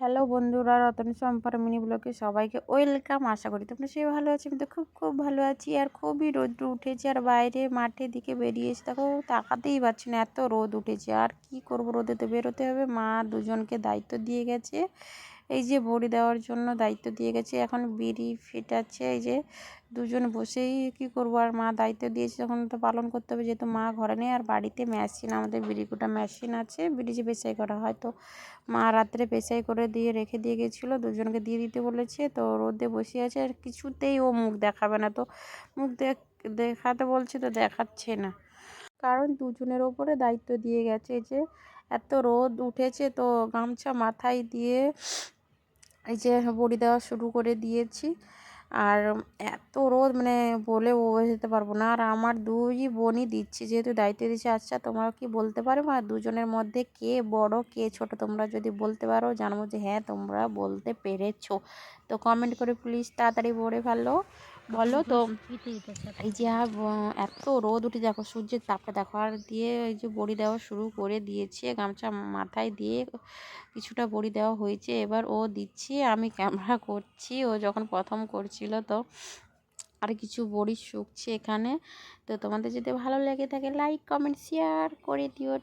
Hello বন্ধুরা, Ratan সম্পার mini ব্লগে সবাইকে ওয়েলকাম। আশা করি তোমরা সে ভালো আছো। আমি তো খুব খুব ভালো আছি। আর খুবই রোদ উঠেছে, আর বাইরে মাঠের দিকে বেরিয়েছি, দেখো তাকাতেই পারছি না, এত রোদ উঠেছে। আর কি করব, রোদে তো বেরোতে হবে। মা দুজনকে দায়িত্ব দিয়ে গেছে, এই যে বড়ি দেওয়ার জন্য দায়িত্ব দিয়ে গেছে। এখন বিড়ি ফেটাচ্ছে, এই যে দুজন বসেই কি করব। আর মা দায়িত্ব দিয়েছে যখন তো পালন করতে হবে, যেহেতু মা ঘরে নেই। আর বাড়িতে মেশিন, আমাদের বিড়ি কোটা মেশিন আছে, বিড়ি যে পেশাই করা হয়, তো মা রাত্রে পেশাই করে দিয়ে রেখে দিয়ে গেছিলো, দুজনকে দিয়ে দিতে বলেছে। তো রোদে বসে আছে, আর কিছুতেই ও মুখ দেখাবে না। তো মুখ দেখাতে বলছে, তো দেখাচ্ছে না, কারণ দুজনের ওপরে দায়িত্ব দিয়ে গেছে। যে এত রোদ উঠেছে, তো গামছা মাথায় দিয়ে এই যে বড়ি দেওয়া শুরু করে দিয়েছি। আর এত রোদ, মানে বলে বোঝাতে পারবো না। আর আমার দুই বোনই দিচ্ছি, যেহেতু দায়িত্ব দিচ্ছে। আচ্ছা, তোমরা কি বলতে পারো আর দুজনের মধ্যে কে বড় কে ছোট? তোমরা যদি বলতে পারো, জানবো যে হ্যাঁ তোমরা বলতে পেরেছো। তো কমেন্ট করে প্লিজ তাড়াতাড়ি বলে ফেলো, বলো তো। এই যে এত রোদ উঠে, দেখো সূর্যের তাপটা দেখো। আর দিয়ে এই যে বড়ি দেওয়া শুরু করে দিয়েছে, গামছা মাথায় দিয়ে কিছুটা বড়ি দেওয়া হয়েছে। এবার ও দিচ্ছি, আমি ক্যামেরা করছি। ও যখন প্রথম করছিল, তো আর কিছু বড়ি শুকছে এখানে। তো তোমাদের যদি ভালো লেগে থাকে, লাইক কমেন্ট শেয়ার করে দিও।